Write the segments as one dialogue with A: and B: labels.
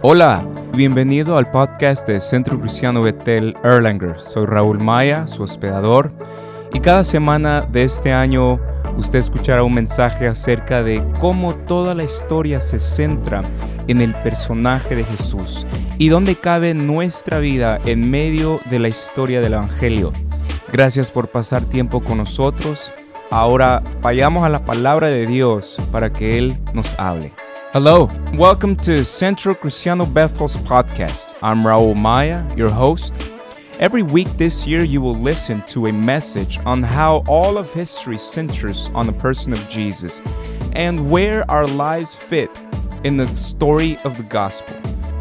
A: Hola, bienvenido al podcast de Centro Cristiano Betel Erlanger. Soy Raúl Maya, su hospedador, y cada semana de este año usted escuchará un mensaje acerca de cómo toda la historia se centra en el personaje de Jesús y dónde cabe nuestra vida en medio de la historia del Evangelio. Gracias por pasar tiempo con nosotros. Ahora vayamos a la palabra de Dios para que Él nos hable. Hello, welcome to Centro Cristiano Bethel's podcast. I'm Raúl Maya, your host. Every week this year you will listen to a message on how all of history centers on the person of Jesus and where our lives fit in the story of the gospel.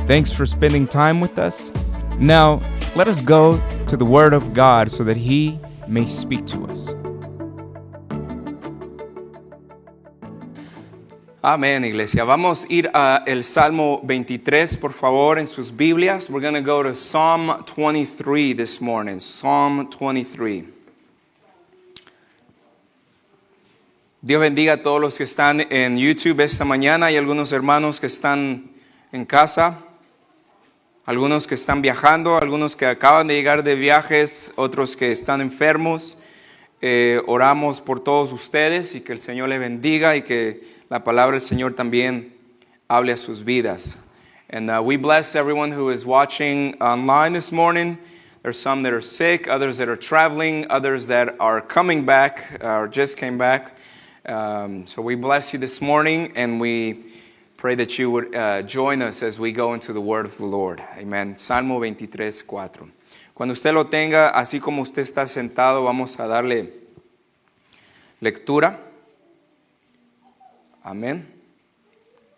A: Thanks for spending time with us. Now, let us go to the Word of God so that He may speak to us. Amén, iglesia. Vamos a ir a el Salmo 23, por favor, en sus Biblias. We're going to go to Psalm 23 this morning. Psalm 23. Dios bendiga a todos los que están en YouTube esta mañana. Hay algunos hermanos que están en casa, algunos que están viajando, algunos que acaban de llegar de viajes, otros que están enfermos. Oramos por todos ustedes y que el Señor les bendiga y que la palabra del Señor también hable a sus vidas. And we bless everyone who is watching online this morning. There's some that are sick, others that are traveling, others that are coming back or just came back. So we bless you this morning and we pray that you would join us as we go into the word of the Lord. Amen. Salmo 23:4. Cuando usted lo tenga, así como usted está sentado, vamos a darle lectura. Amén.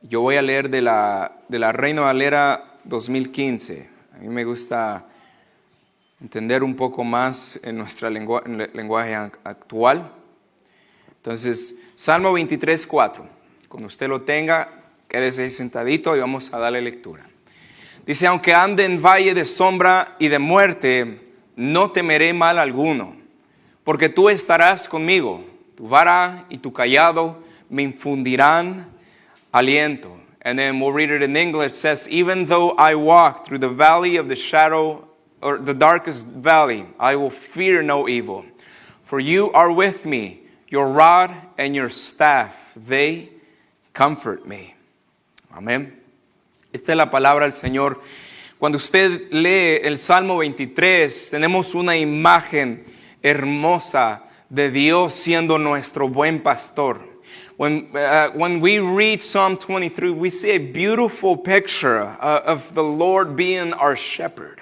A: Yo voy a leer de la Reina Valera 2015. A mí me gusta entender un poco más en nuestro lenguaje actual. Entonces, Salmo 23:4. Cuando usted lo tenga, quédese sentadito y vamos a darle lectura. Dice, aunque ande en valle de sombra y de muerte, no temeré mal alguno, porque tú estarás conmigo. Tu vara y tu cayado me infundirán aliento. And then we'll read it in English. It says, even though I walk through the valley of the shadow, or the darkest valley, I will fear no evil. For you are with me, your rod and your staff, they comfort me. Amén. Esta es la palabra del Señor. Cuando usted lee el Salmo 23, tenemos una imagen hermosa de Dios siendo nuestro buen pastor. When we read Psalm 23, we see a beautiful picture of the Lord being our shepherd.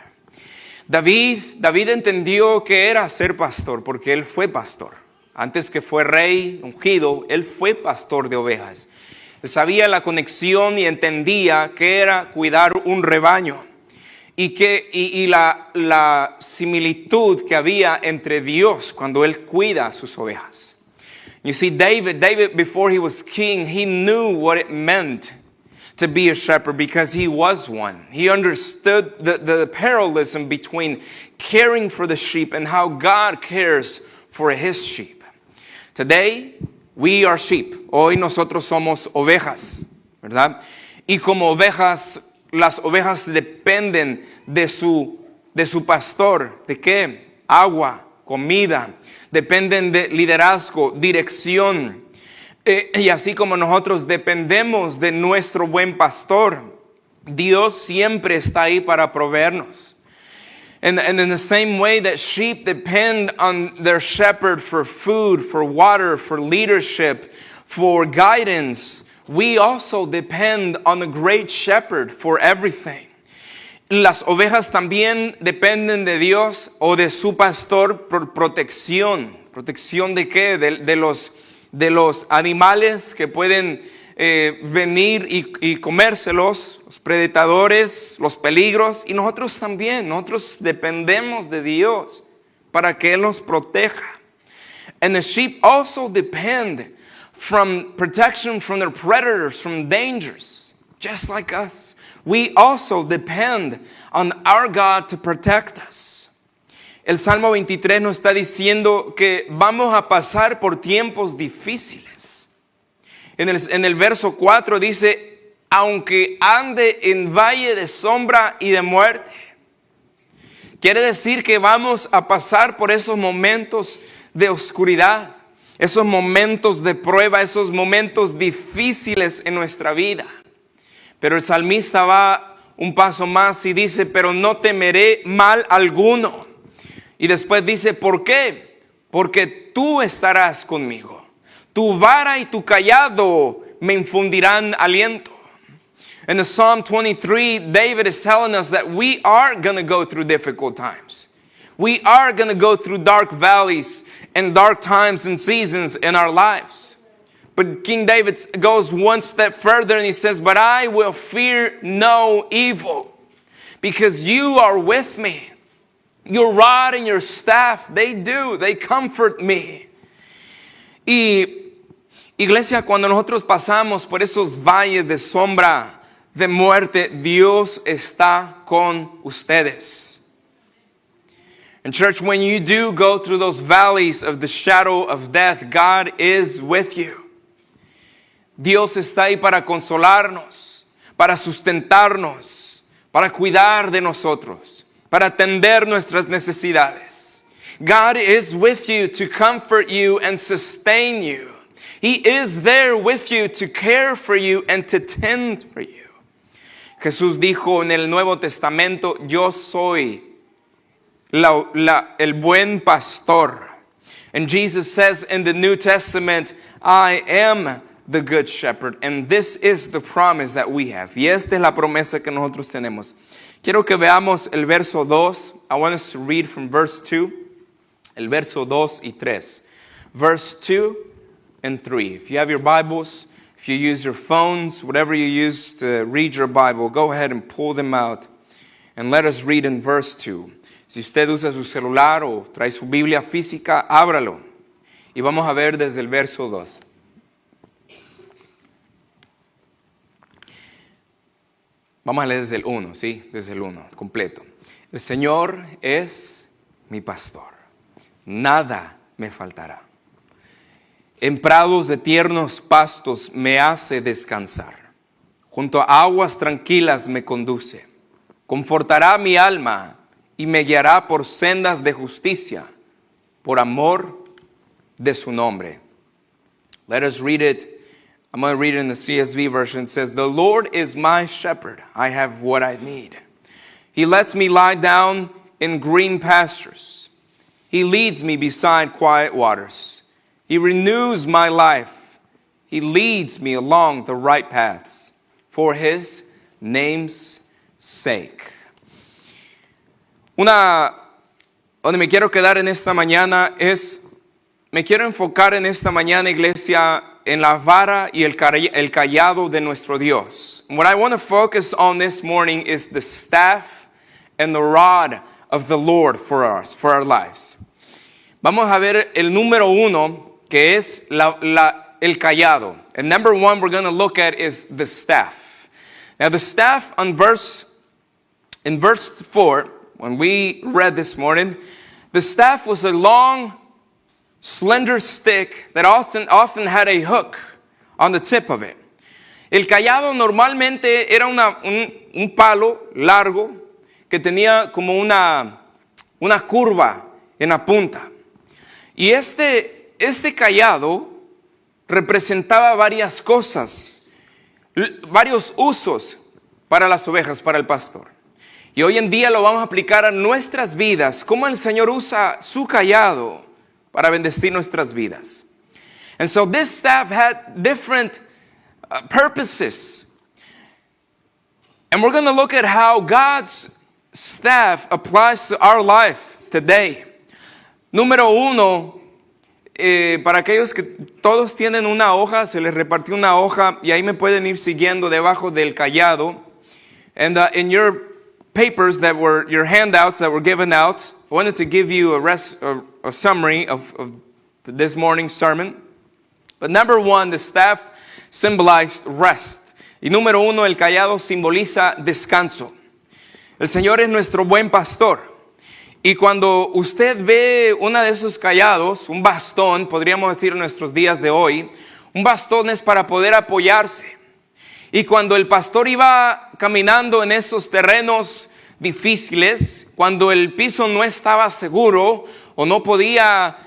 A: David entendió que era ser pastor porque él fue pastor. Antes que fue rey ungido, él fue pastor de ovejas. Él sabía la conexión y entendía que era cuidar un rebaño y la similitud que había entre Dios cuando él cuida sus ovejas. You see, David, before he was king, he knew what it meant to be a shepherd because he was one. He understood the parallelism between caring for the sheep and how God cares for his sheep. Today, we are sheep. Hoy nosotros somos ovejas, ¿verdad? Y como ovejas, las ovejas dependen de su pastor. ¿De qué? Agua, comida. Dependen de liderazgo, dirección. Y así como nosotros dependemos de nuestro buen pastor, Dios siempre está ahí para proveernos. And in the same way that sheep depend on their shepherd for food, for water, for leadership, for guidance, we also depend on the great shepherd for everything. Las ovejas también dependen de Dios o de su pastor por protección. ¿Protección de qué? De los animales que pueden venir y comérselos, los predadores, los peligros. Y nosotros también, nosotros dependemos de Dios para que Él nos proteja. And the sheep also depend from protection from their predators, from dangers, just like us. We also depend on our God to protect us. El Salmo 23 nos está diciendo que vamos a pasar por tiempos difíciles. En el verso 4 dice, aunque ande en valle de sombra y de muerte. Quiere decir que vamos a pasar por esos momentos de oscuridad, esos momentos de prueba, esos momentos difíciles en nuestra vida. Pero el salmista va un paso más y dice, pero no temeré mal alguno. Y después dice, ¿por qué? Porque tú estarás conmigo. Tu vara y tu cayado me infundirán aliento. In the Psalm 23, David is telling us that we are going to go through difficult times. We are going to go through dark valleys and dark times and seasons in our lives. But King David goes one step further and he says, but I will fear no evil because you are with me. Your rod and your staff, they comfort me. Y iglesia, cuando nosotros pasamos por esos valles de sombra, de muerte, Dios está con ustedes. And church, when you do go through those valleys of the shadow of death, God is with you. Dios está ahí para consolarnos, para sustentarnos, para cuidar de nosotros, para atender nuestras necesidades. God is with you to comfort you and sustain you. He is there with you to care for you and to tend for you. Jesús dijo en el Nuevo Testamento, yo soy el buen pastor. And Jesus says in the New Testament, I am the good shepherd. And this is the promise that we have. Y esta es la promesa que nosotros tenemos. Quiero que veamos el verso 2. I want us to read from verse 2. El verso 2 y 3. Verse 2 and 3. If you have your Bibles, if you use your phones, whatever you use to read your Bible, go ahead and pull them out. And let us read in verse 2. Si usted usa su celular o trae su Biblia física, ábralo. Y vamos a ver desde el verso 2. Vamos a leer desde el 1, ¿sí? Desde el 1, completo. El Señor es mi pastor. Nada me faltará. En prados de tiernos pastos me hace descansar. Junto a aguas tranquilas me conduce. Confortará mi alma y me guiará por sendas de justicia, por amor de su nombre. Let us read it. I'm going to read it in the CSV version. It says, the Lord is my shepherd. I have what I need. He lets me lie down in green pastures. He leads me beside quiet waters. He renews my life. He leads me along the right paths for His name's sake. Donde me quiero quedar en esta mañana me quiero enfocar en esta mañana, iglesia, en la vara y el cayado de nuestro Dios. What I want to focus on this morning is the staff and the rod of the Lord for us, for our lives. Vamos a ver el número 1, que es el cayado. And number 1 we're going to look at is the staff. Now the staff in verse 4, when we read this morning, the staff was a long, slender stick that often had a hook on the tip of it. El cayado normalmente era un palo largo que tenía como una curva en la punta. Y este cayado representaba varias cosas, varios usos para las ovejas, para el pastor. Y hoy en día lo vamos a aplicar a nuestras vidas, cómo el Señor usa su cayado para bendecir nuestras vidas. And so this staff had different purposes. And we're going to look at how God's staff applies to our life today. Número 1, para aquellos que todos tienen una hoja, se les repartió una hoja y ahí me pueden ir siguiendo debajo del cayado. And in your papers that were your handouts that were given out, I wanted to give you a summary of this morning's sermon. But number 1, the staff symbolized rest. Y número 1, el cayado simboliza descanso. El Señor es nuestro buen pastor. Y cuando usted ve uno de esos callados, un bastón, podríamos decir en nuestros días de hoy, un bastón es para poder apoyarse. Y cuando el pastor iba caminando en esos terrenos difíciles, cuando el piso no estaba seguro o no podía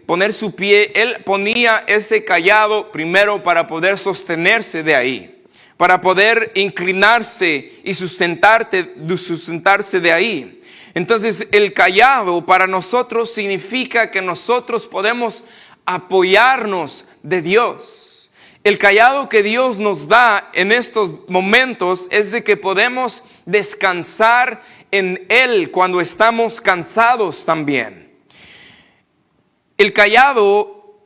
A: poner su pie, él ponía ese cayado primero para poder sostenerse de ahí, para poder inclinarse y sustentarse de ahí. Entonces el cayado para nosotros significa que nosotros podemos apoyarnos de Dios. El cayado que Dios nos da en estos momentos es de que podemos descansar en Él cuando estamos cansados también. El cayado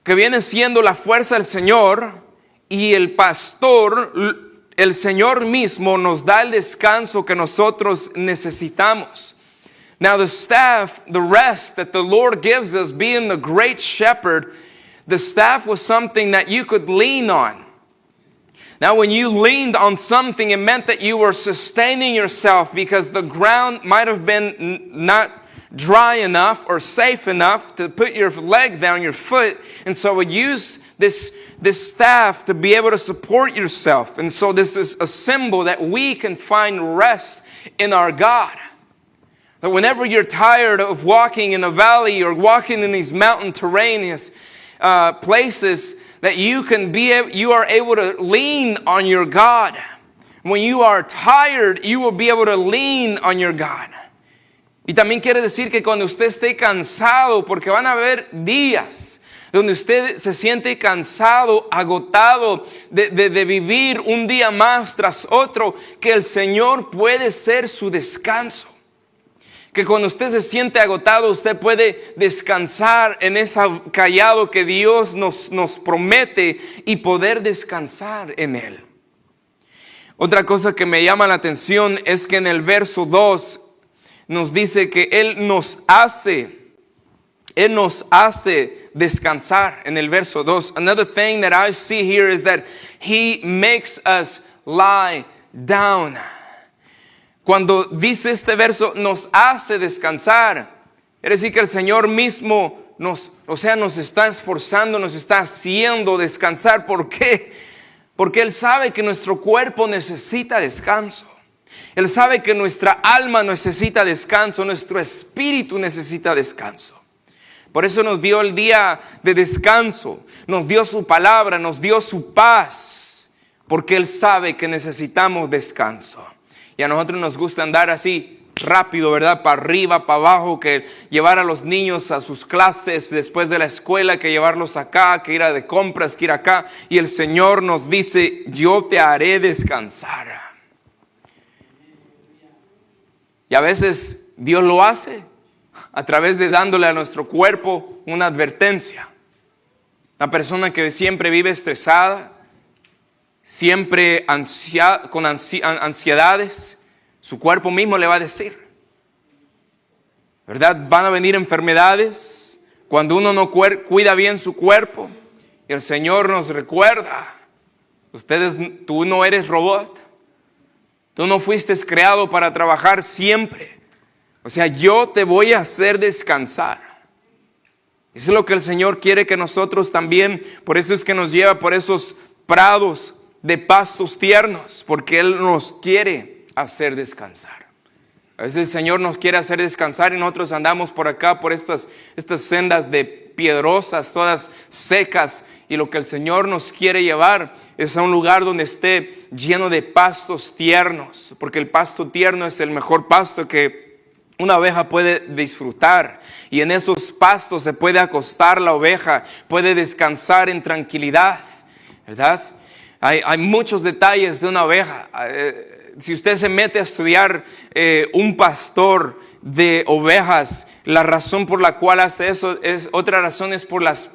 A: que viene siendo la fuerza del Señor y el pastor, el Señor mismo nos da el descanso que nosotros necesitamos. Now the staff, the rest that the Lord gives us, being the great shepherd, the staff was something that you could lean on. Now when you leaned on something, it meant that you were sustaining yourself because the ground might have been not dry enough or safe enough to put your leg down, your foot, and so we use this staff to be able to support yourself. And so this is a symbol that we can find rest in our God. That whenever you're tired of walking in a valley or walking in these mountain terraneous places, that you are able to lean on your God. When you are tired, you will be able to lean on your God. Y también quiere decir que cuando usted esté cansado, porque van a haber días donde usted se siente cansado, agotado de vivir un día más tras otro, que el Señor puede ser su descanso. Que cuando usted se siente agotado, usted puede descansar en ese cayado que Dios nos promete y poder descansar en Él. Otra cosa que me llama la atención es que en el verso 2 nos dice que Él nos hace descansar en el verso 2. Another thing that I see here is that He makes us lie down. Cuando dice este verso, nos hace descansar, quiere decir que el Señor mismo nos está esforzando, nos está haciendo descansar. ¿Por qué? Porque Él sabe que nuestro cuerpo necesita descanso. Él sabe que nuestra alma necesita descanso, nuestro espíritu necesita descanso. Por eso nos dio el día de descanso, nos dio su palabra, nos dio su paz, porque Él sabe que necesitamos descanso. Y a nosotros nos gusta andar así rápido, ¿verdad? Para arriba, para abajo, que llevar a los niños a sus clases después de la escuela, que llevarlos acá, que ir a de compras, que ir acá. Y el Señor nos dice, yo te haré descansar. Y a veces Dios lo hace a través de dándole a nuestro cuerpo una advertencia. Una persona que siempre vive estresada, siempre con ansiedades, su cuerpo mismo le va a decir, ¿verdad? Van a venir enfermedades cuando uno no cuida bien su cuerpo. Y el Señor nos recuerda, tú no eres robot. Tú no fuiste creado para trabajar siempre. O sea, yo te voy a hacer descansar. Eso es lo que el Señor quiere que nosotros también, por eso es que nos lleva por esos prados de pastos tiernos, porque Él nos quiere hacer descansar. A veces el Señor nos quiere hacer descansar y nosotros andamos por acá, por estas sendas de piedrosas, todas secas, y lo que el Señor nos quiere llevar es a un lugar donde esté lleno de pastos tiernos, porque el pasto tierno es el mejor pasto que una oveja puede disfrutar, y en esos pastos se puede acostar la oveja, puede descansar en tranquilidad, ¿verdad? Hay muchos detalles de una oveja. Si usted se mete a estudiar un pastor de ovejas, la razón por la cual hace eso otra razón es por las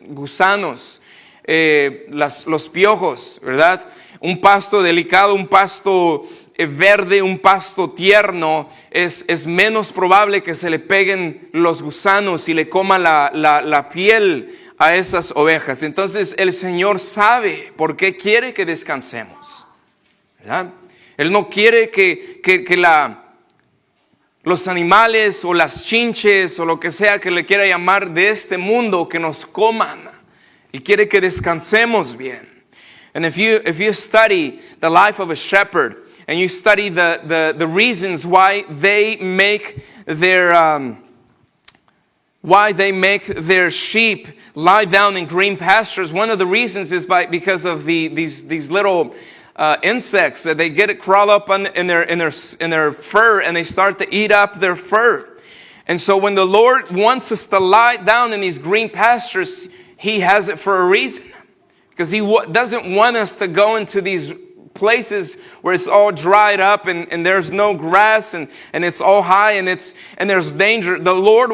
A: gusanos, los piojos, ¿verdad? Un pasto delicado, un pasto verde, un pasto tierno, es menos probable que se le peguen los gusanos y le coma la piel a esas ovejas. Entonces el Señor sabe por qué quiere que descansemos, ¿verdad? Él no quiere que los animales o las chinches o lo que sea que le quiera llamar de este mundo que nos coman. Él quiere que descansemos bien. And if you study the life of a shepherd, and you study the reasons why they make their sheep lie down in green pastures, one of the reasons is because of these little insects that they crawl up in their fur, and they start to eat up their fur. And so when the Lord wants us to lie down in these green pastures, He has it for a reason. Because He doesn't want us to go into these places where it's all dried up and there's no grass and it's all high and there's danger. The Lord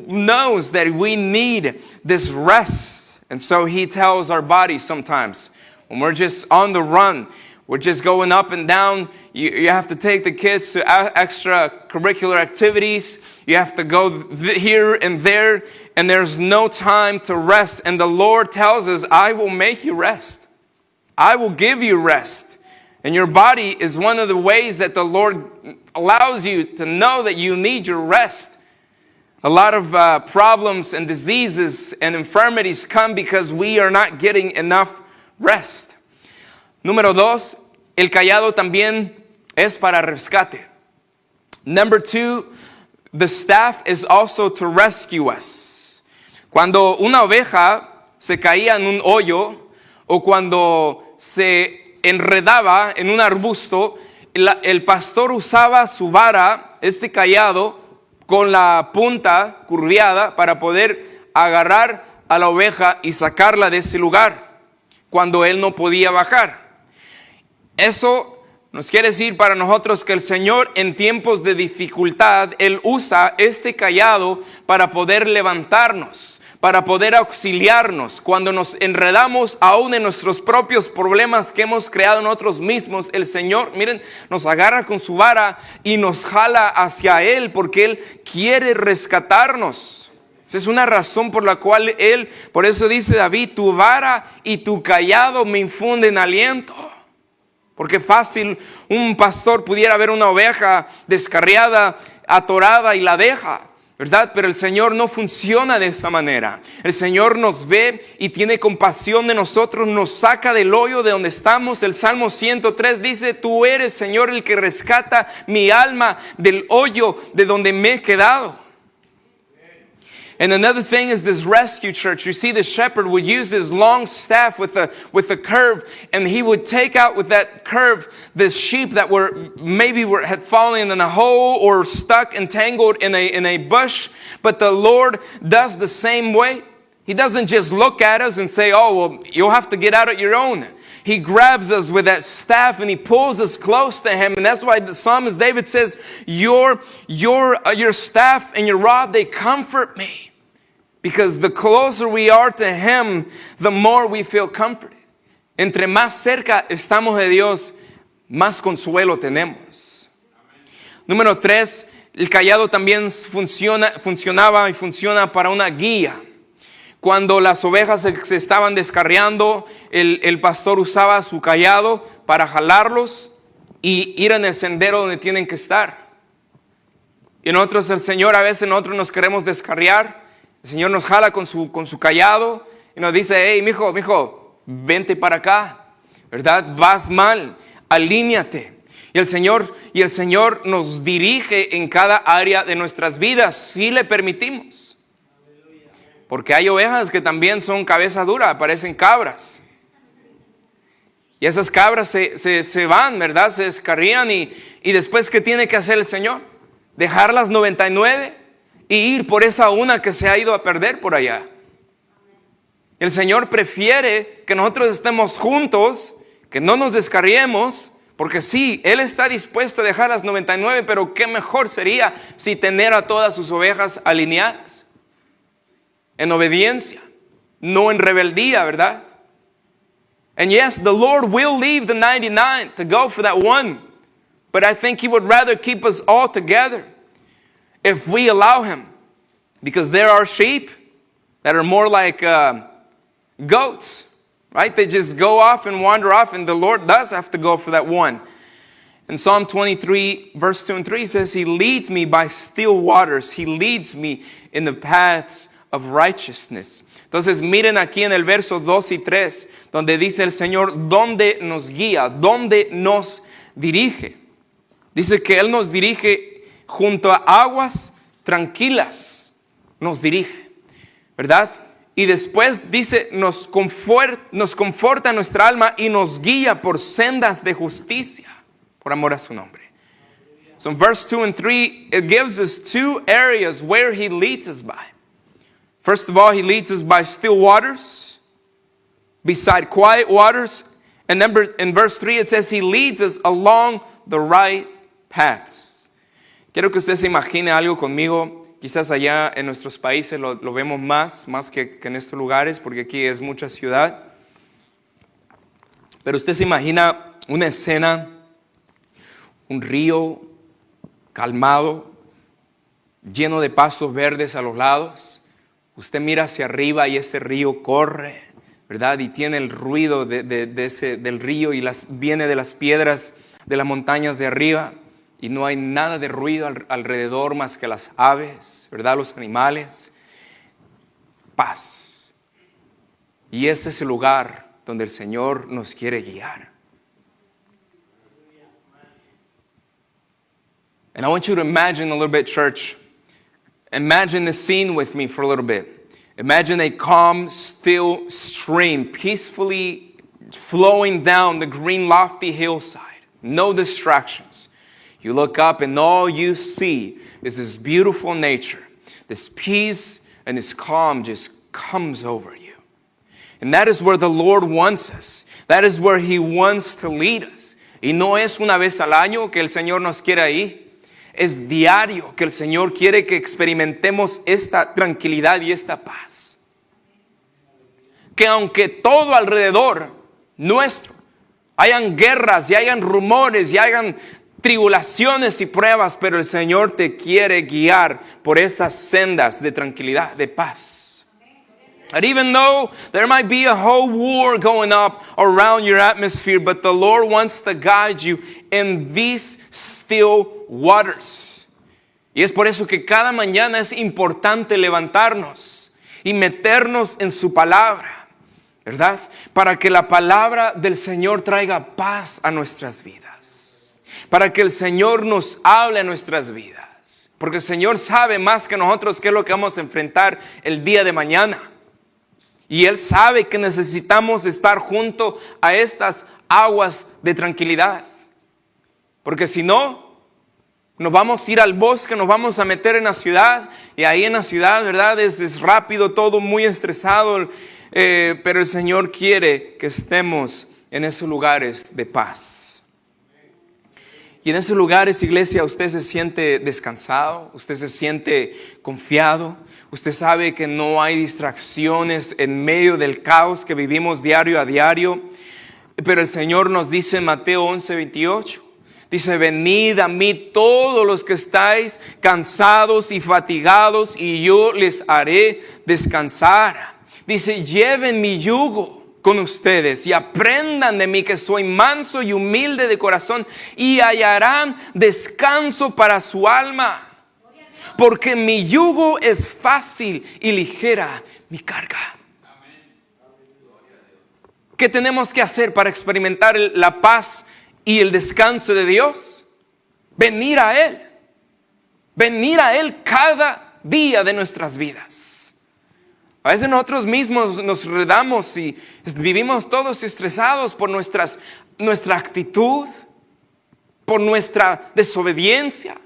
A: knows that we need this rest. And so He tells our bodies sometimes, when we're just on the run, we're just going up and down, you have to take the kids to extracurricular activities. You have to go here and there, and there's no time to rest. And the Lord tells us, I will make you rest. I will give you rest. And your body is one of the ways that the Lord allows you to know that you need your rest. A lot of problems and diseases and infirmities come because we are not getting enough rest. Número 2, el cayado también es para rescate. Number 2, the staff is also to rescue us. Cuando una oveja se caía en un hoyo o cuando se enredaba en un arbusto, el pastor usaba su vara, este cayado, con la punta curviada para poder agarrar a la oveja y sacarla de ese lugar cuando él no podía bajar. Eso nos quiere decir para nosotros que el Señor en tiempos de dificultad, Él usa este cayado para poder levantarnos, para poder auxiliarnos. Cuando nos enredamos aún en nuestros propios problemas que hemos creado nosotros mismos, el Señor, miren, nos agarra con su vara y nos jala hacia Él porque Él quiere rescatarnos. Esa es una razón por la cual por eso dice David, tu vara y tu cayado me infunden aliento. Porque fácil un pastor pudiera ver una oveja descarriada, atorada y la deja, ¿verdad? Pero el Señor no funciona de esa manera. El Señor nos ve y tiene compasión de nosotros, nos saca del hoyo de donde estamos. El Salmo 103 dice, tú eres, Señor, el que rescata mi alma del hoyo de donde me he quedado. And another thing is this rescue, church. You see, the shepherd would use his long staff with a curve, and he would take out with that curve the sheep that had fallen in a hole or stuck entangled in a bush. But the Lord does the same way. He doesn't just look at us and say, oh, well, you'll have to get out on your own. He grabs us with that staff and He pulls us close to Him. And that's why the psalmist David says, your staff and your rod, they comfort me. Because the closer we are to Him, the more we feel comforted. Entre más cerca estamos de Dios, más consuelo tenemos. Número 3, el cayado también funcionaba y funciona para una guía. Cuando las ovejas se estaban descarriando, el pastor usaba su cayado para jalarlos y ir en el sendero donde tienen que estar. Y nosotros, el Señor, a veces nosotros nos queremos descarriar. El Señor nos jala con su cayado y nos dice, hey, mijo, vente para acá, ¿verdad? Vas mal, alíñate. Y el Señor nos dirige en cada área de nuestras vidas, si le permitimos. Porque hay ovejas que también son cabeza dura, parecen cabras. Y esas cabras se van, ¿verdad? Se descarrían y después, ¿qué tiene que hacer el Señor? Dejar las 99 y ir por esa una que se ha ido a perder por allá. El Señor prefiere que nosotros estemos juntos, que no nos descarriemos, porque sí, Él está dispuesto a dejar las 99, pero qué mejor sería si tener a todas sus ovejas alineadas, en obediencia, no en rebeldía, ¿verdad? And yes, the Lord will leave the 99 to go for that one, but I think He would rather keep us all together if we allow Him, because there are sheep that are more like goats, right? They just go off and wander off, and the Lord does have to go for that one. In Psalm 23, verse 2 and 3 says, He leads me by still waters. He leads me in the paths of righteousness. Entonces miren aquí en el verso 2 y 3, donde dice el Señor dónde nos guía, dónde nos dirige. Dice que Él nos dirige junto a aguas tranquilas, nos dirige, ¿verdad? Y después dice, nos conforta nuestra alma y nos guía por sendas de justicia, por amor a su nombre. So in verse 2 and 3, it gives us two areas where He leads us by. First of all, He leads us by still waters, beside quiet waters. And in verse 3, it says He leads us along the right paths. Quiero que usted se imagine algo conmigo. Quizás allá en nuestros países lo vemos más que en estos lugares, porque aquí es mucha ciudad. Pero usted se imagina una escena, un río calmado, lleno de pastos verdes a los lados. Usted mira hacia arriba y ese río corre, ¿verdad? Y tiene el ruido del río y viene de las piedras de las montañas de arriba. Y no hay nada de ruido alrededor más que las aves, ¿verdad? Los animales. Paz. Y ese es el lugar donde el Señor nos quiere guiar. And I want you to imagine a little bit, church. Imagine the scene with me for a little bit. Imagine a calm, still stream peacefully flowing down the green, lofty hillside. No distractions. You look up and all you see is this beautiful nature. This peace and this calm just comes over you. And that is where the Lord wants us. That is where He wants to lead us. Y no es una vez al año que el Señor nos quiere ahí. Es diario que el Señor quiere que experimentemos esta tranquilidad y esta paz. Que aunque todo alrededor nuestro hayan guerras y hayan rumores y hayan tribulaciones y pruebas, pero el Señor te quiere guiar por esas sendas de tranquilidad, de paz. And even though there might be a whole war going up around your atmosphere, but the Lord wants to guide you in these still waters. Y es por eso que cada mañana es importante levantarnos y meternos en su palabra, ¿verdad? Para que la palabra del Señor traiga paz a nuestras vidas. Para que el Señor nos hable a nuestras vidas. Porque el Señor sabe más que nosotros qué es lo que vamos a enfrentar el día de mañana. Y Él sabe que necesitamos estar junto a estas aguas de tranquilidad. Porque si no, nos vamos a ir al bosque, nos vamos a meter en la ciudad. Y ahí en la ciudad, ¿verdad? Es rápido, todo muy estresado. Pero el Señor quiere que estemos en esos lugares de paz. Y en esos lugares, iglesia, usted se siente descansado, usted se siente confiado, usted sabe que no hay distracciones en medio del caos que vivimos diario a diario. Pero el Señor nos dice en Mateo 11:28, dice, venid a mí todos los que estáis cansados y fatigados y yo les haré descansar. Dice, lleven mi yugo con ustedes y aprendan de mí que soy manso y humilde de corazón y hallarán descanso para su alma. Porque mi yugo es fácil y ligera mi carga. ¿Qué tenemos que hacer para experimentar la paz y el descanso de Dios? Venir a Él. Venir a Él cada día de nuestras vidas. A veces nosotros mismos nos redamos y vivimos todos estresados por nuestra actitud, por nuestra desobediencia,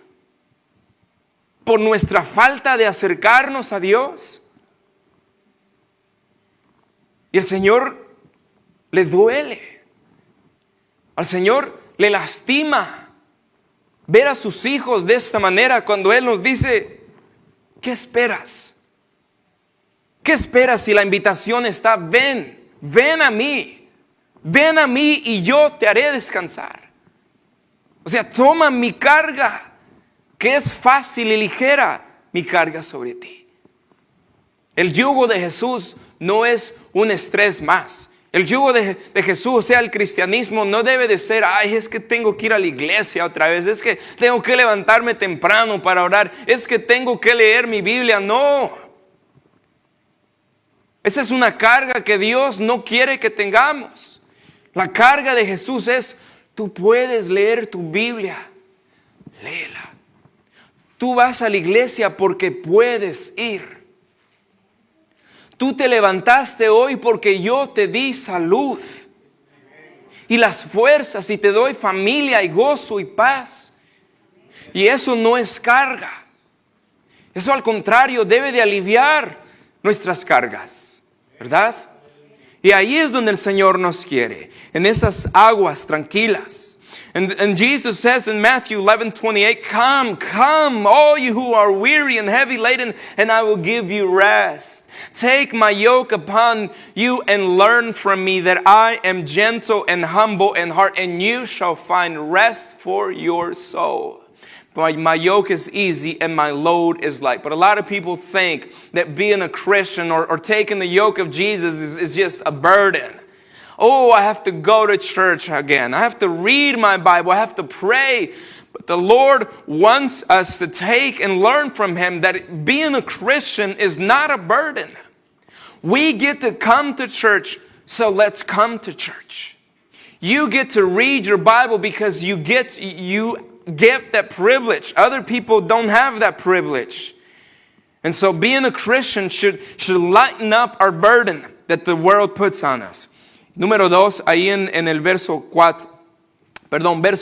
A: por nuestra falta de acercarnos a Dios. Y el Señor le duele. Al Señor le lastima ver a sus hijos de esta manera cuando Él nos dice, ¿qué esperas? ¿Qué esperas si la invitación está? Ven a mí y yo te haré descansar. O sea, toma mi carga, que es fácil y ligera mi carga sobre ti. El yugo de Jesús no es un estrés más. El yugo de Jesús, o sea, el cristianismo no debe de ser, es que tengo que ir a la iglesia otra vez, es que tengo que levantarme temprano para orar, es que tengo que leer mi Biblia. No. Esa es una carga que Dios no quiere que tengamos. La carga de Jesús es, tú puedes leer tu Biblia, léela. Tú vas a la iglesia porque puedes ir. Tú te levantaste hoy porque yo te di salud y las fuerzas y te doy familia y gozo y paz. Y eso no es carga. Eso al contrario debe de aliviar nuestras cargas, ¿verdad? Y ahí es donde el Señor nos quiere, en esas aguas tranquilas. And Jesus says in Matthew 11:28, come, all you who are weary and heavy laden, and I will give you rest. Take my yoke upon you and learn from me that I am gentle and humble in heart, and you shall find rest for your soul. My yoke is easy and my load is light. But a lot of people think that being a Christian or taking the yoke of Jesus is just a burden. Oh, I have to go to church again. I have to read my Bible. I have to pray. But the Lord wants us to take and learn from Him that being a Christian is not a burden. We get to come to church, so let's come to church. You get to read your Bible because you get that privilege. Other people don't have that privilege. And so being a Christian should lighten up our burden that the world puts on us. Número 2, ahí en el verso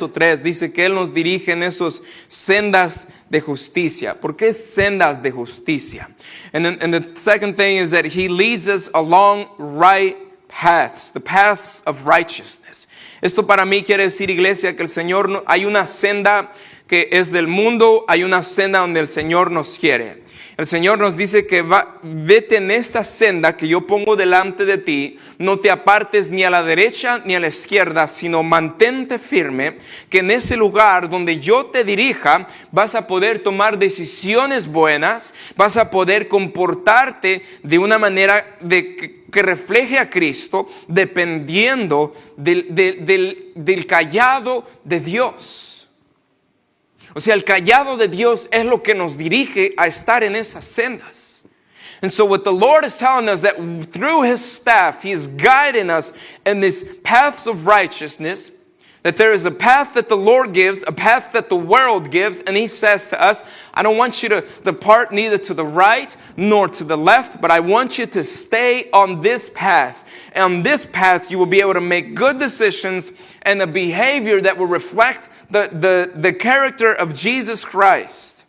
A: 3, dice que Él nos dirige en esos sendas de justicia. ¿Por qué sendas de justicia? And the second thing is that He leads us along right paths, the paths of righteousness. Esto para mí quiere decir, iglesia, que el Señor, hay una senda que es del mundo, hay una senda donde el Señor nos quiere. El Señor nos dice que vete en esta senda que yo pongo delante de ti, no te apartes ni a la derecha ni a la izquierda, sino mantente firme, que en ese lugar donde yo te dirija vas a poder tomar decisiones buenas, vas a poder comportarte de una manera que refleje a Cristo, dependiendo del callado de Dios. O sea, el callado de Dios es lo que nos dirige a estar en esas sendas. And so what the Lord is telling us, that through His staff, He is guiding us in these paths of righteousness, that there is a path that the Lord gives, a path that the world gives, and He says to us, I don't want you to depart neither to the right nor to the left, but I want you to stay on this path. And on this path, you will be able to make good decisions and a behavior that will reflect the character of Jesus Christ.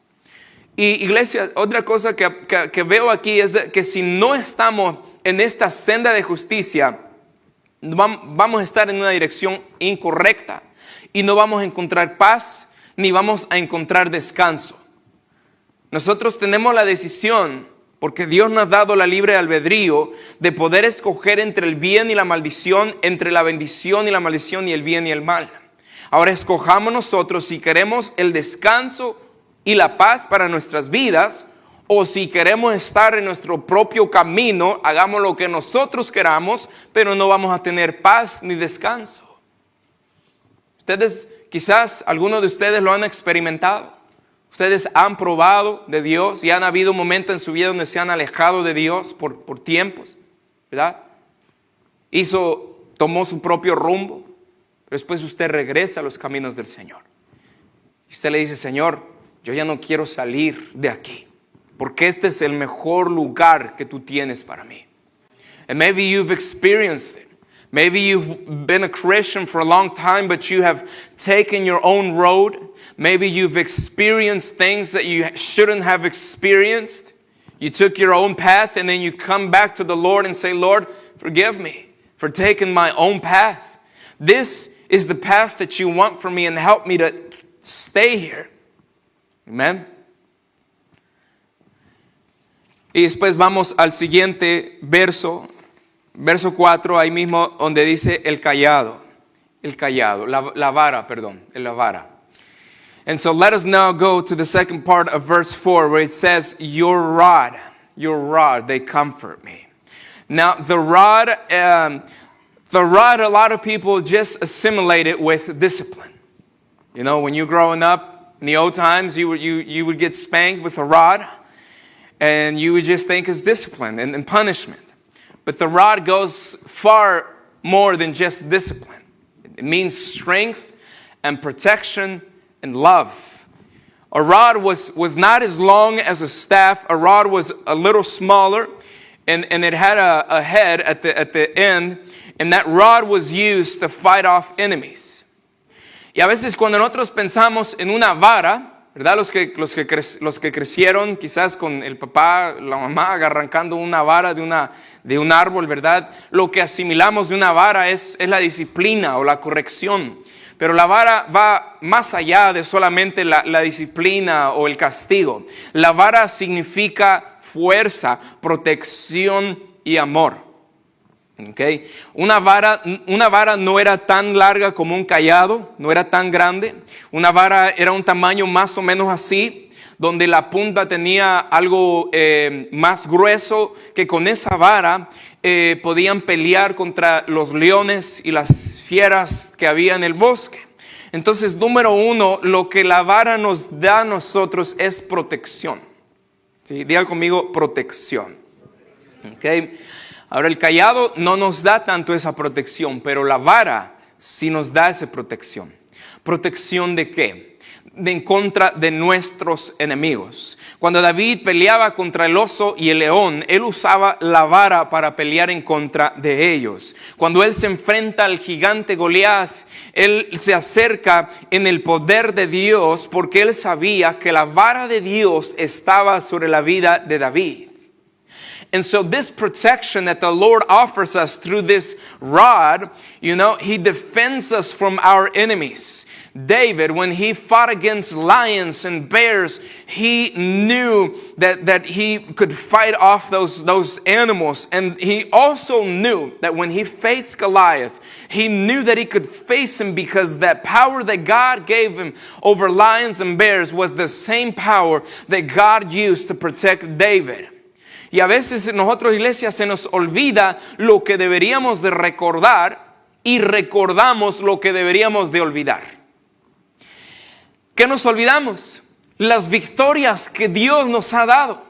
A: Y iglesia, otra cosa que veo aquí es que si no estamos en esta senda de justicia, vamos a estar en una dirección incorrecta y no vamos a encontrar paz ni vamos a encontrar descanso. Nosotros tenemos la decisión, porque Dios nos ha dado la libre albedrío, de poder escoger entre el bien y la maldición, entre la bendición y la maldición, y el bien y el mal. Ahora escojamos nosotros si queremos el descanso y la paz para nuestras vidas, o si queremos estar en nuestro propio camino, hagamos lo que nosotros queramos, pero no vamos a tener paz ni descanso. Ustedes, quizás algunos de ustedes lo han experimentado. Ustedes han probado de Dios y han habido momentos en su vida donde se han alejado de Dios por tiempos, ¿verdad? Tomó su propio rumbo. Después usted regresa a los caminos del Señor. Y usted le dice, Señor, yo ya no quiero salir de aquí, porque este es el mejor lugar que tú tienes para mí. And maybe you've experienced it. Maybe you've been a Christian for a long time, but you have taken your own road. Maybe you've experienced things that you shouldn't have experienced. You took your own path, and then you come back to the Lord and say, Lord, forgive me for taking my own path. This is the path that you want for me, and help me to stay here. Amen. Y después vamos al siguiente verso 4, ahí mismo donde dice el callado, la vara. And so let us now go to the second part of verse 4, where it says, your rod, they comfort me. Now the rod, a lot of people just assimilate it with discipline. You know, when you're growing up in the old times, you would get spanked with a rod, and you would just think it's discipline and punishment. But the rod goes far more than just discipline. It means strength and protection and love. A rod was not as long as a staff. A rod was a little smaller, and it had a head at the end, and that rod was used to fight off enemies. Y a veces cuando nosotros pensamos en una vara, ¿verdad? Los que crecieron quizás con el papá, la mamá arrancando una vara de un árbol, ¿verdad? Lo que asimilamos de una vara es la disciplina o la corrección. Pero la vara va más allá de solamente la disciplina o el castigo. La vara significa fuerza, protección y amor. Okay. Una vara no era tan larga como un cayado, no era tan grande. Una vara era un tamaño más o menos así, donde la punta tenía algo más grueso, que con esa vara podían pelear contra los leones y las fieras que había en el bosque. Entonces, número uno, lo que la vara nos da a nosotros es protección. ¿Sí? Diga conmigo, protección. Okay. Ahora, el cayado no nos da tanto esa protección, pero la vara sí nos da esa protección. ¿Protección de qué? En contra de nuestros enemigos. Cuando David peleaba contra el oso y el león, él usaba la vara para pelear en contra de ellos. Cuando él se enfrenta al gigante Goliat, él se acerca en el poder de Dios, porque él sabía que la vara de Dios estaba sobre la vida de David. And so this protection that the Lord offers us through this rod, He defends us from our enemies. David, when he fought against lions and bears, he knew that he could fight off those animals. And he also knew that when he faced Goliath, he knew that he could face him because that power that God gave him over lions and bears was the same power that God used to protect David. Y a veces en nosotros, iglesia, se nos olvida lo que deberíamos de recordar y recordamos lo que deberíamos de olvidar. ¿Qué nos olvidamos? Las victorias que Dios nos ha dado.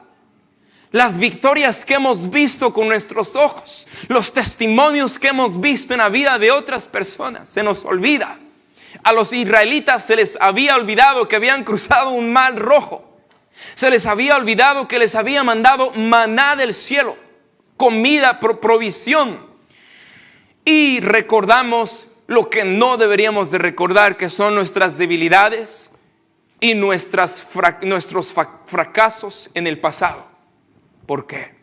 A: Las victorias que hemos visto con nuestros ojos. Los testimonios que hemos visto en la vida de otras personas. Se nos olvida. A los israelitas se les había olvidado que habían cruzado un mar rojo. Se les había olvidado que les había mandado maná del cielo, comida, provisión. Y recordamos lo que no deberíamos de recordar, que son nuestras debilidades y nuestros fracasos en el pasado. ¿Por qué?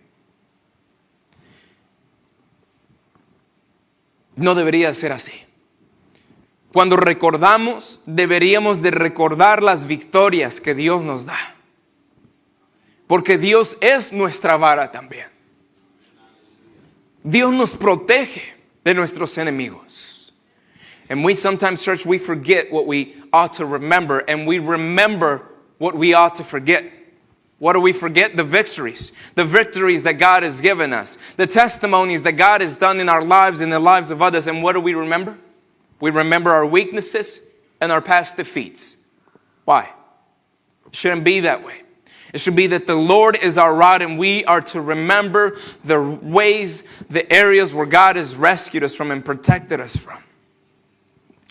A: No debería ser así. Cuando recordamos, deberíamos de recordar las victorias que Dios nos da. Porque Dios es nuestra vara también. Dios nos protege de nuestros enemigos. And we sometimes, church, we forget what we ought to remember, and we remember what we ought to forget. What do we forget? The victories that God has given us, the testimonies that God has done in our lives, in the lives of others. And what do we remember? We remember our weaknesses and our past defeats. Why? It shouldn't be that way. It should be that the Lord is our rod, and we are to remember the ways, the areas where God has rescued us from and protected us from.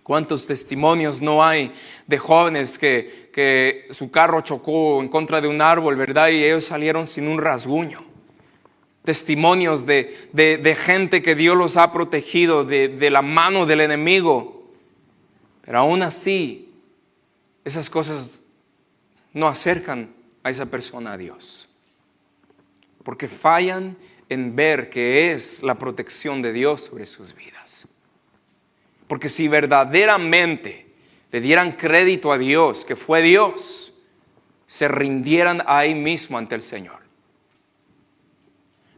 A: ¿Cuántos testimonios no hay de jóvenes que su carro chocó en contra de un árbol, verdad? Y ellos salieron sin un rasguño. Testimonios de gente que Dios los ha protegido de la mano del enemigo. Pero aún así, esas cosas no acercan a esa persona a Dios. Porque fallan en ver que es la protección de Dios sobre sus vidas. Porque si verdaderamente le dieran crédito a Dios, que fue Dios, se rindieran ahí mismo ante el Señor.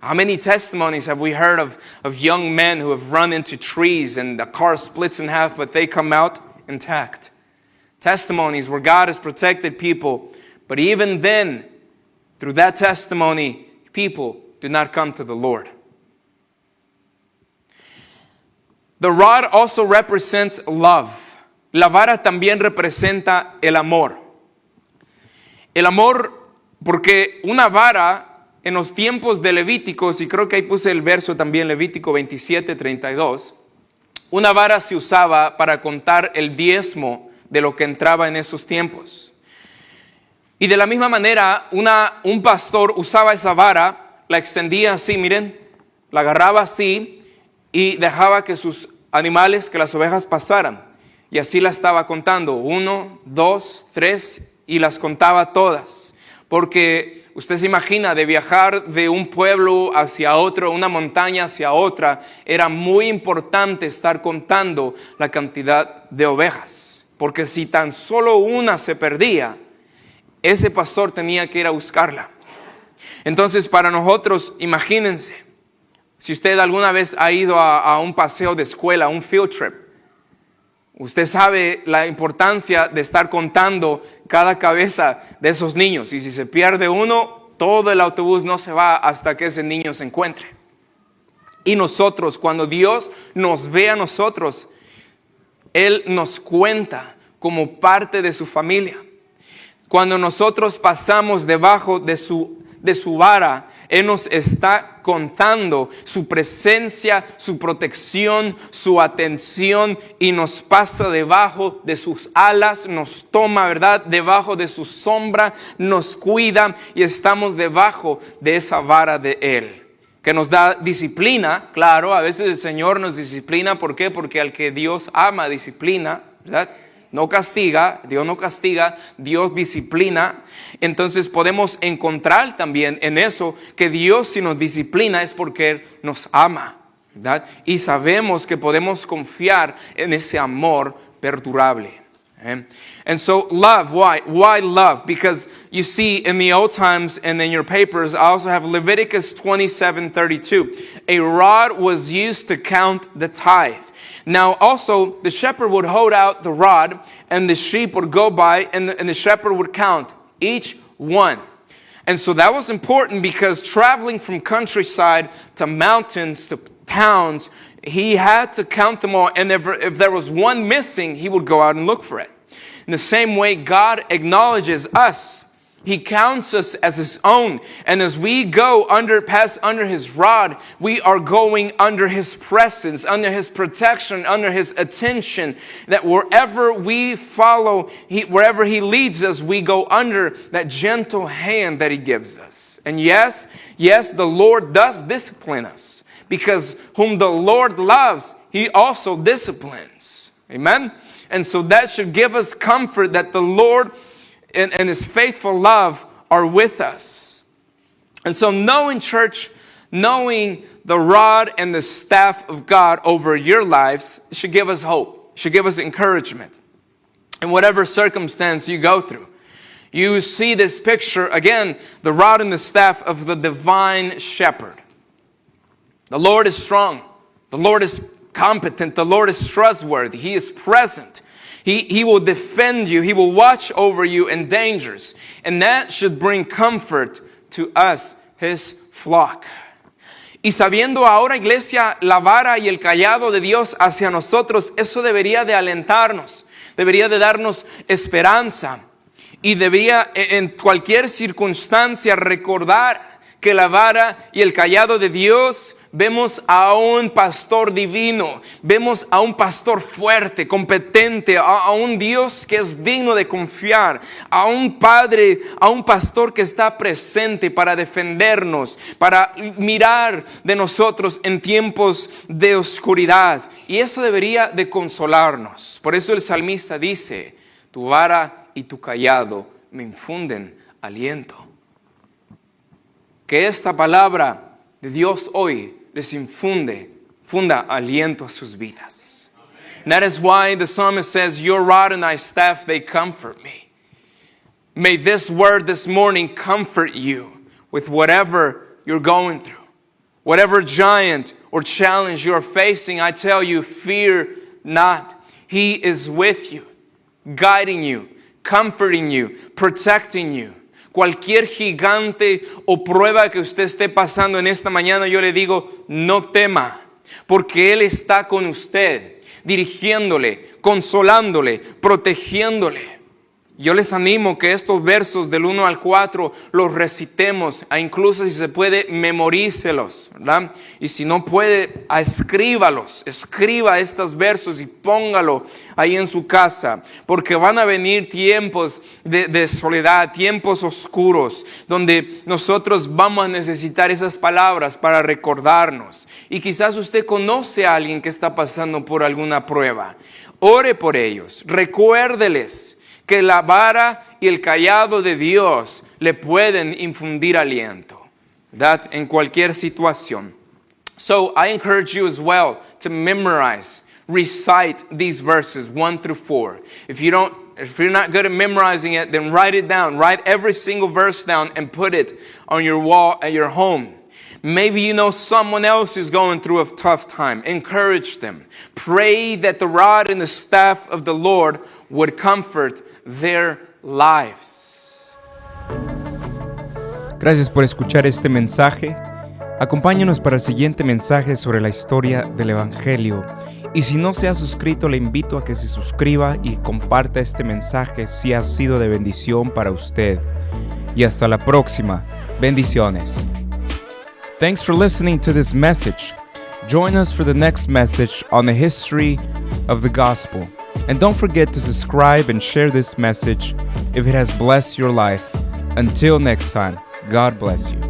A: How many testimonies have we heard of young men who have run into trees and the car splits in half, but they come out intact? Testimonies where God has protected people, but even then, through that testimony, people do not come to the Lord. The rod also represents love. La vara también representa el amor. El amor, porque una vara en los tiempos de Levíticos, y creo que ahí puse el verso también, Levítico 27:32, una vara se usaba para contar el diezmo de lo que entraba en esos tiempos. Y de la misma manera, un pastor usaba esa vara, la extendía así, miren, la agarraba así y dejaba que sus animales, que las ovejas pasaran. Y así la estaba contando, 1, 2, 3, y las contaba todas. Porque usted se imagina, de viajar de un pueblo hacia otro, una montaña hacia otra, era muy importante estar contando la cantidad de ovejas. Porque si tan solo una se perdía, ese pastor tenía que ir a buscarla. Entonces, para nosotros, imagínense, si usted alguna vez ha ido a un paseo de escuela, un field trip, usted sabe la importancia de estar contando cada cabeza de esos niños. Y si se pierde uno, todo el autobús no se va hasta que ese niño se encuentre. Y nosotros, cuando Dios nos ve a nosotros, Él nos cuenta como parte de su familia. Cuando nosotros pasamos debajo de su vara, Él nos está contando su presencia, su protección, su atención, y nos pasa debajo de sus alas, nos toma, ¿verdad?, debajo de su sombra, nos cuida, y estamos debajo de esa vara de Él, que nos da disciplina. Claro, a veces el Señor nos disciplina. ¿Por qué? Porque al que Dios ama disciplina, ¿verdad? No castiga, Dios no castiga, Dios disciplina. Entonces podemos encontrar también en eso que Dios, si nos disciplina, es porque Él nos ama, ¿verdad? Y sabemos que podemos confiar en ese amor perdurable. And so love, why? Why love? Because you see in the old times and in your papers, I also have Leviticus 27:32. A rod was used to count the tithe. Now also the shepherd would hold out the rod, and the sheep would go by, and the shepherd would count each one. And so that was important, because traveling from countryside to mountains to towns, he had to count them all. And if there was one missing, he would go out and look for it. In the same way, God acknowledges us. He counts us as His own. And as we pass under His rod, we are going under His presence, under His protection, under His attention. That wherever we follow, wherever He leads us, we go under that gentle hand that He gives us. And yes, the Lord does discipline us. Because whom the Lord loves, He also disciplines. Amen? And so that should give us comfort that the Lord and His faithful love are with us. And so knowing, church, knowing the rod and the staff of God over your lives should give us hope, should give us encouragement in whatever circumstance you go through. You see this picture, again, the rod and the staff of the divine shepherd. The Lord is strong. The Lord is competent. The Lord is trustworthy. He is present. He will defend you. He will watch over you in dangers. And that should bring comfort to us, His flock. Y sabiendo ahora, iglesia, la vara y el cayado de Dios hacia nosotros, eso debería de alentarnos, debería de darnos esperanza, y debería en cualquier circunstancia recordar que la vara y el cayado de Dios, vemos a un pastor divino, vemos a un pastor fuerte, competente, a un Dios que es digno de confiar, a un padre, a un pastor que está presente para defendernos, para mirar de nosotros en tiempos de oscuridad. Y eso debería de consolarnos. Por eso el salmista dice: tu vara y tu cayado me infunden aliento. Que esta palabra de Dios hoy les funda aliento a sus vidas. And that is why the psalmist says, your rod and thy staff, they comfort me. May this word this morning comfort you with whatever you're going through. Whatever giant or challenge you're facing, I tell you, fear not. He is with you, guiding you, comforting you, protecting you. Cualquier gigante o prueba que usted esté pasando en esta mañana, yo le digo, no tema, porque Él está con usted, dirigiéndole, consolándole, protegiéndole. Yo les animo que estos versos del 1 al 4 los recitemos, incluso si se puede, memorícelos, ¿verdad? Y si no puede, escriba estos versos y póngalo ahí en su casa, porque van a venir tiempos de soledad, tiempos oscuros, donde nosotros vamos a necesitar esas palabras para recordarnos. Y quizás usted conoce a alguien que está pasando por alguna prueba. Ore por ellos, recuérdeles que la vara y el cayado de Dios le pueden infundir aliento, ¿verdad? En cualquier situación. So I encourage you as well to recite these verses 1 through 4. If you're not good at memorizing it, then write it down. Write every single verse down and put it on your wall at your home. Maybe you know someone else is going through a tough time. Encourage them. Pray that the rod and the staff of the Lord would comfort their lives.
B: Gracias por escuchar este mensaje. Acompáñanos para el siguiente mensaje sobre la historia del Evangelio. Y si no se ha suscrito, le invito a que se suscriba y comparta este mensaje si ha sido de bendición para usted. Y hasta la próxima. Bendiciones. Thanks for listening to this message. Join us for the next message on the history of the gospel. And don't forget to subscribe and share this message if it has blessed your life. Until next time, God bless you.